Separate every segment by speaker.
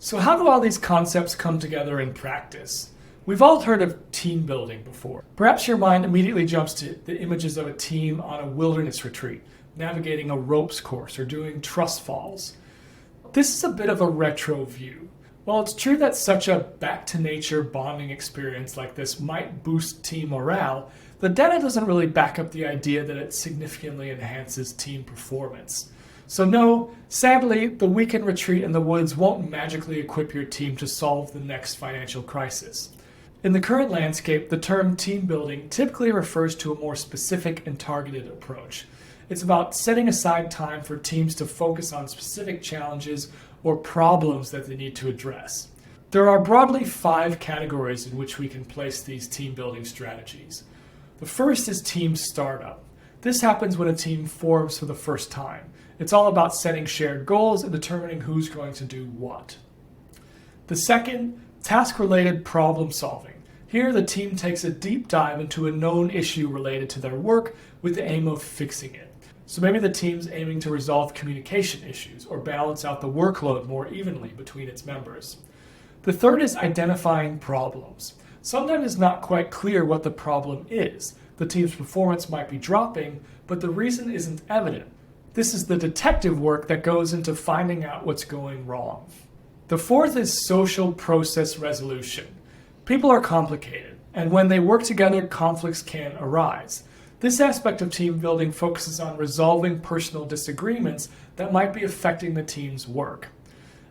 Speaker 1: So how do all these concepts come together in practice? We've all heard of team building before. Perhaps your mind immediately jumps to the images of a team on a wilderness retreat, navigating a ropes course or doing trust falls. This is a bit of a retro view. While it's true that such a back-to-nature bonding experience like this might boost team morale, the data doesn't really back up the idea that it significantly enhances team performance. So no, sadly, the weekend retreat in the woods won't magically equip your team to solve the next financial crisis. In the current landscape, the term team building typically refers to a more specific and targeted approach. It's about setting aside time for teams to focus on specific challenges or problems that they need to address. There are broadly 5 categories in which we can place these team building strategies. The first is team startup. This happens when a team forms for the first time. It's all about setting shared goals and determining who's going to do what. The second, task-related problem solving. Here, the team takes a deep dive into a known issue related to their work with the aim of fixing it. So maybe the team's aiming to resolve communication issues or balance out the workload more evenly between its members. The third is identifying problems. Sometimes it's not quite clear what the problem is. The team's performance might be dropping, but the reason isn't evident. This is the detective work that goes into finding out what's going wrong. The fourth is social process resolution. People are complicated, and when they work together, conflicts can arise. This aspect of team building focuses on resolving personal disagreements that might be affecting the team's work.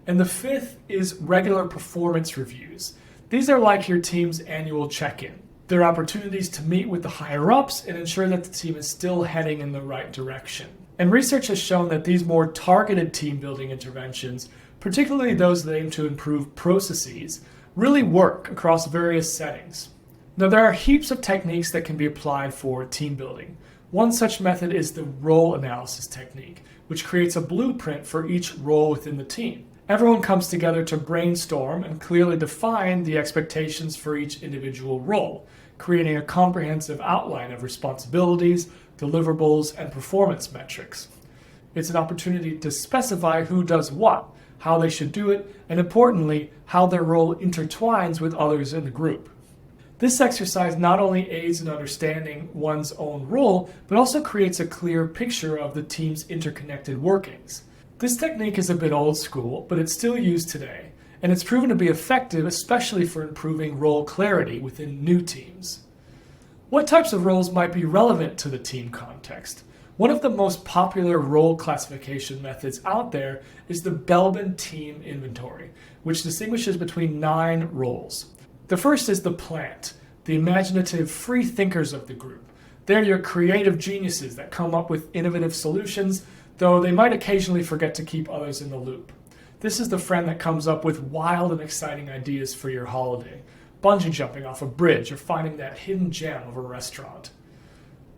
Speaker 1: And the fifth is regular performance reviews. These are like your team's annual check-in. They're opportunities to meet with the higher-ups and ensure that the team is still heading in the right direction. And research has shown that these more targeted team-building interventions, particularly those that aim to improve processes, really work across various settings. Now, there are heaps of techniques that can be applied for team building. One such method is the role analysis technique, which creates a blueprint for each role within the team. Everyone comes together to brainstorm and clearly define the expectations for each individual role, creating a comprehensive outline of responsibilities, deliverables, and performance metrics. It's an opportunity to specify who does what, how they should do it, and importantly, how their role intertwines with others in the group. This exercise not only aids in understanding one's own role, but also creates a clear picture of the team's interconnected workings. This technique is a bit old school, but it's still used today, and it's proven to be effective, especially for improving role clarity within new teams. What types of roles might be relevant to the team context? One of the most popular role classification methods out there is the Belbin Team Inventory, which distinguishes between 9 roles. The first is the plant, the imaginative free thinkers of the group. They're your creative geniuses that come up with innovative solutions, though they might occasionally forget to keep others in the loop. This is the friend that comes up with wild and exciting ideas for your holiday, bungee jumping off a bridge or finding that hidden gem of a restaurant.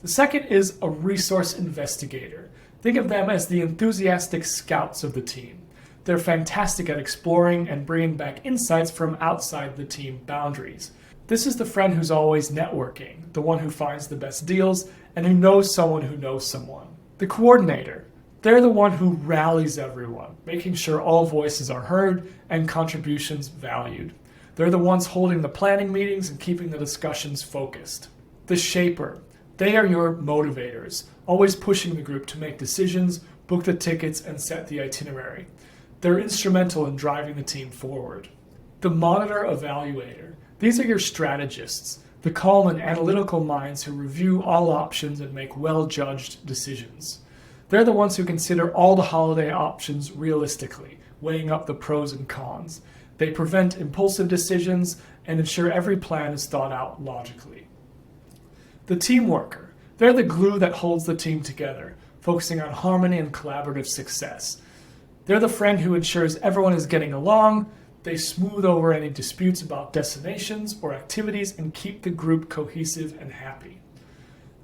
Speaker 1: The second is a resource investigator. Think of them as the enthusiastic scouts of the team. They're fantastic at exploring and bringing back insights from outside the team boundaries. This is the friend who's always networking, the one who finds the best deals, and who knows someone. The coordinator. They're the one who rallies everyone, making sure all voices are heard and contributions valued. They're the ones holding the planning meetings and keeping the discussions focused. The shaper. They are your motivators, always pushing the group to make decisions, book the tickets, and set the itinerary. They're instrumental in driving the team forward. The monitor evaluator. These are your strategists, the calm and analytical minds who review all options and make well-judged decisions. They're the ones who consider all the holiday options realistically, weighing up the pros and cons. They prevent impulsive decisions and ensure every plan is thought out logically. The team worker. They're the glue that holds the team together, focusing on harmony and collaborative success. They're the friend who ensures everyone is getting along. They smooth over any disputes about destinations or activities and keep the group cohesive and happy.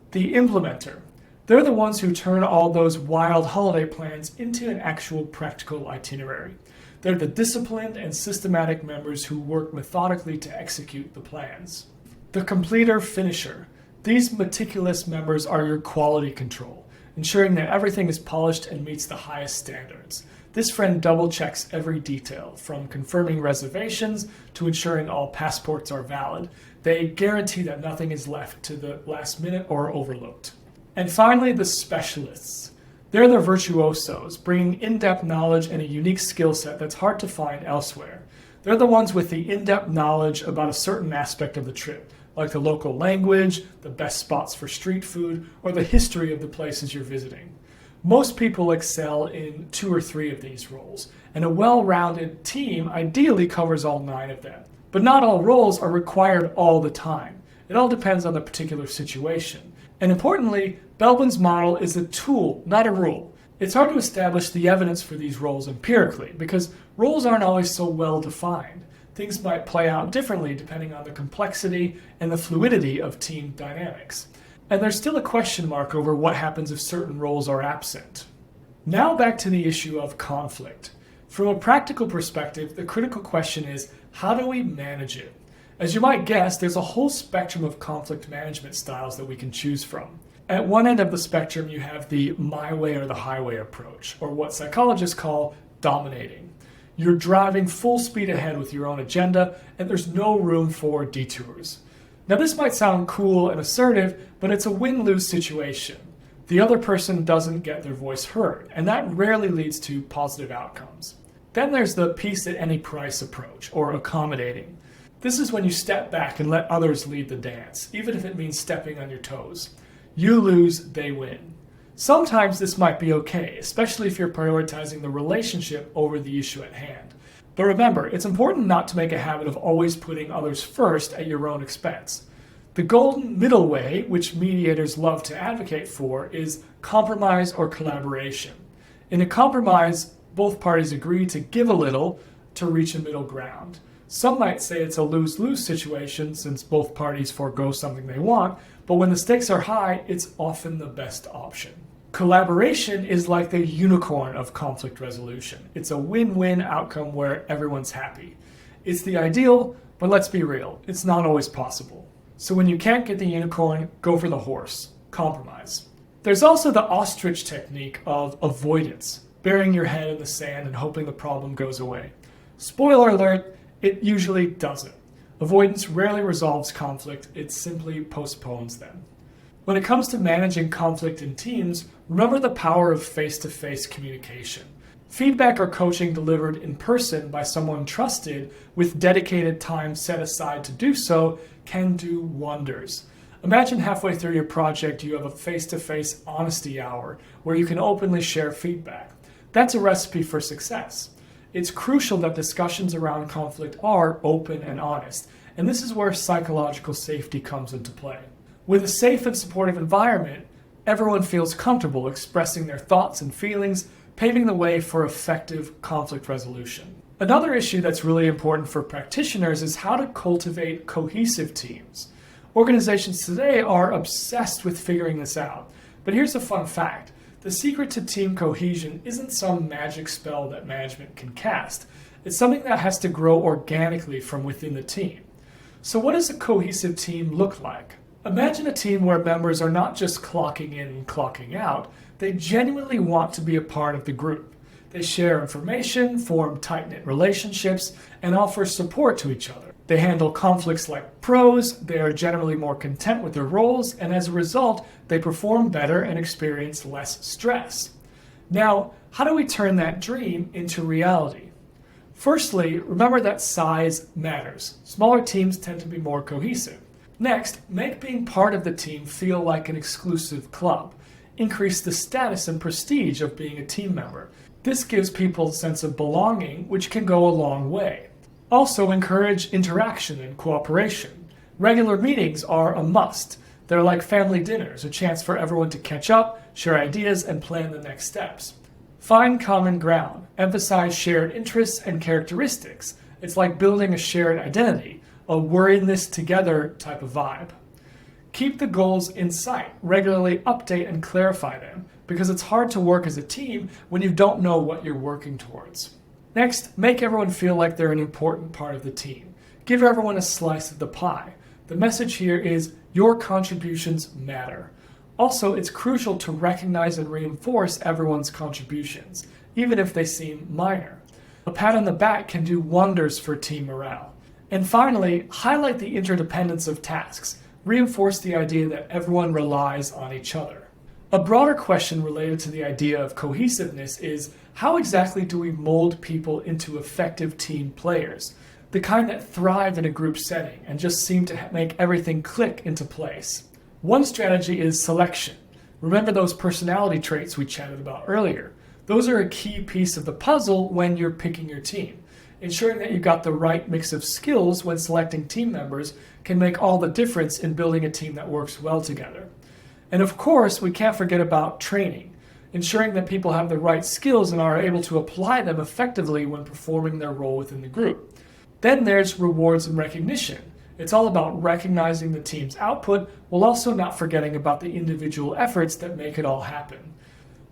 Speaker 1: The implementer. They're the ones who turn all those wild holiday plans into an actual practical itinerary. They're the disciplined and systematic members who work methodically to execute the plans. The completer finisher. These meticulous members are your quality control, ensuring that everything is polished and meets the highest standards. This friend double checks every detail, from confirming reservations to ensuring all passports are valid. They guarantee that nothing is left to the last minute or overlooked. And finally, the specialists. They're the virtuosos, bringing in-depth knowledge and a unique skill set that's hard to find elsewhere. They're the ones with the in-depth knowledge about a certain aspect of the trip, like the local language, the best spots for street food, or the history of the places you're visiting. Most people excel in 2 or 3 of these roles, and a well-rounded team ideally covers all 9 of them. But not all roles are required all the time. It all depends on the particular situation. And importantly, Belbin's model is a tool, not a rule. It's hard to establish the evidence for these roles empirically because roles aren't always so well defined. Things might play out differently depending on the complexity and the fluidity of team dynamics. And there's still a question mark over what happens if certain roles are absent. Now back to the issue of conflict. From a practical perspective, the critical question is, how do we manage it? As you might guess, there's a whole spectrum of conflict management styles that we can choose from. At one end of the spectrum, you have the my way or the highway approach, or what psychologists call dominating. You're driving full speed ahead with your own agenda, and there's no room for detours. Now, this might sound cool and assertive, but it's a win-lose situation. The other person doesn't get their voice heard, and that rarely leads to positive outcomes. Then there's the peace at any price approach, or accommodating. This is when you step back and let others lead the dance, even if it means stepping on your toes. You lose, they win. Sometimes this might be okay, especially if you're prioritizing the relationship over the issue at hand. But remember, it's important not to make a habit of always putting others first at your own expense. The golden middle way, which mediators love to advocate for, is compromise or collaboration. In a compromise, both parties agree to give a little to reach a middle ground. Some might say it's a lose-lose situation since both parties forego something they want, but when the stakes are high, it's often the best option. Collaboration is like the unicorn of conflict resolution. It's a win-win outcome where everyone's happy. It's the ideal, but let's be real, it's not always possible. So when you can't get the unicorn, go for the horse. Compromise. There's also the ostrich technique of avoidance, burying your head in the sand and hoping the problem goes away. Spoiler alert, it usually doesn't. Avoidance rarely resolves conflict, it simply postpones them. When it comes to managing conflict in teams, remember the power of face-to-face communication. Feedback or coaching delivered in person by someone trusted with dedicated time set aside to do so can do wonders. Imagine halfway through your project you have a face-to-face honesty hour where you can openly share feedback. That's a recipe for success. It's crucial that discussions around conflict are open and honest, and this is where psychological safety comes into play. With a safe and supportive environment, everyone feels comfortable expressing their thoughts and feelings, paving the way for effective conflict resolution. Another issue that's really important for practitioners is how to cultivate cohesive teams. Organizations today are obsessed with figuring this out, but here's a fun fact. The secret to team cohesion isn't some magic spell that management can cast. It's something that has to grow organically from within the team. So what does a cohesive team look like? Imagine a team where members are not just clocking in and clocking out, they genuinely want to be a part of the group. They share information, form tight-knit relationships, and offer support to each other. They handle conflicts like pros, they are generally more content with their roles, and as a result, they perform better and experience less stress. Now, how do we turn that dream into reality? Firstly, remember that size matters. Smaller teams tend to be more cohesive. Next, make being part of the team feel like an exclusive club. Increase the status and prestige of being a team member. This gives people a sense of belonging, which can go a long way. Also, encourage interaction and cooperation. Regular meetings are a must. They're like family dinners, a chance for everyone to catch up, share ideas, and plan the next steps. Find common ground. Emphasize shared interests and characteristics. It's like building a shared identity, a we're in this together type of vibe. Keep the goals in sight. Regularly update and clarify them, because it's hard to work as a team when you don't know what you're working towards. Next, make everyone feel like they're an important part of the team. Give everyone a slice of the pie. The message here is your contributions matter. Also, it's crucial to recognize and reinforce everyone's contributions. even if they seem minor. A pat on the back can do wonders for team morale. And finally, highlight the interdependence of tasks. Reinforce the idea that everyone relies on each other. A broader question related to the idea of cohesiveness is, how exactly do we mold people into effective team players? The kind that thrive in a group setting and just seem to make everything click into place. One strategy is selection. Remember those personality traits we chatted about earlier? Those are a key piece of the puzzle when you're picking your team. Ensuring that you got the right mix of skills when selecting team members can make all the difference in building a team that works well together. And of course, we can't forget about training, ensuring that people have the right skills and are able to apply them effectively when performing their role within the group. Then there's rewards and recognition. It's all about recognizing the team's output while also not forgetting about the individual efforts that make it all happen.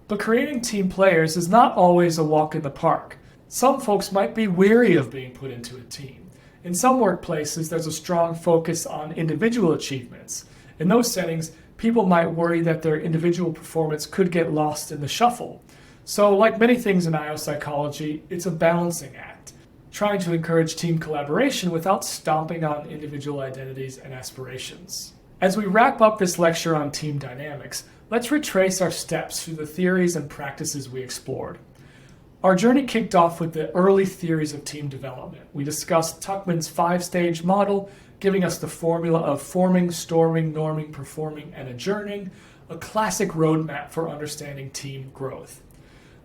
Speaker 1: But creating team players is not always a walk in the park. Some folks might be weary of being put into a team. In some workplaces, there's a strong focus on individual achievements. In those settings, people might worry that their individual performance could get lost in the shuffle. So, like many things in IO psychology, it's a balancing act, trying to encourage team collaboration without stomping on individual identities and aspirations. As we wrap up this lecture on team dynamics, let's retrace our steps through the theories and practices we explored. Our journey kicked off with the early theories of team development. We discussed Tuckman's 5-stage model, giving us the formula of forming, storming, norming, performing, and adjourning, a classic roadmap for understanding team growth.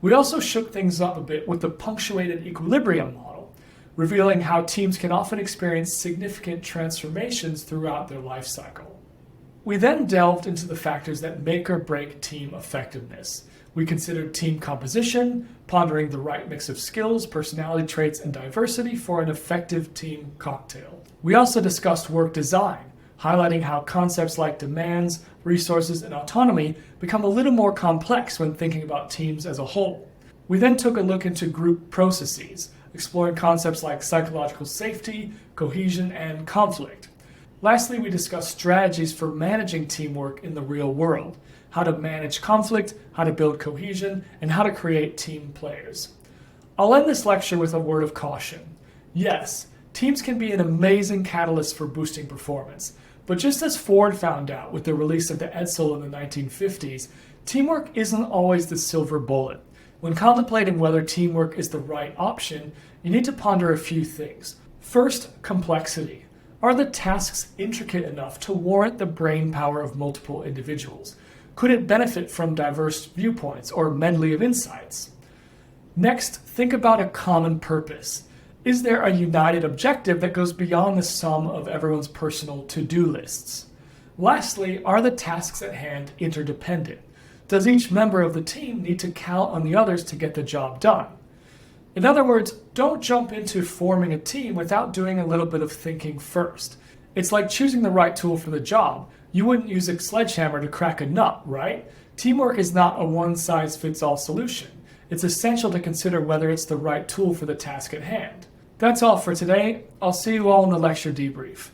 Speaker 1: We also shook things up a bit with the punctuated equilibrium model, revealing how teams can often experience significant transformations throughout their life cycle. We then delved into the factors that make or break team effectiveness. We considered team composition, pondering the right mix of skills, personality traits, and diversity for an effective team cocktail. We also discussed work design, highlighting how concepts like demands, resources, and autonomy become a little more complex when thinking about teams as a whole. We then took a look into group processes, exploring concepts like psychological safety, cohesion, and conflict. Lastly, we discussed strategies for managing teamwork in the real world, how to manage conflict, how to build cohesion, and how to create team players. I'll end this lecture with a word of caution. Yes, teams can be an amazing catalyst for boosting performance, but just as Ford found out with the release of the Edsel in the 1950s, teamwork isn't always the silver bullet. When contemplating whether teamwork is the right option, you need to ponder a few things. First, complexity. Are the tasks intricate enough to warrant the brain power of multiple individuals? Could it benefit from diverse viewpoints or medley of insights? Next, think about a common purpose. Is there a united objective that goes beyond the sum of everyone's personal to-do lists? Lastly, are the tasks at hand interdependent? Does each member of the team need to count on the others to get the job done? In other words, don't jump into forming a team without doing a little bit of thinking first. It's like choosing the right tool for the job. You wouldn't use a sledgehammer to crack a nut, right? Teamwork is not a one-size-fits-all solution. It's essential to consider whether it's the right tool for the task at hand. That's all for today. I'll see you all in the lecture debrief.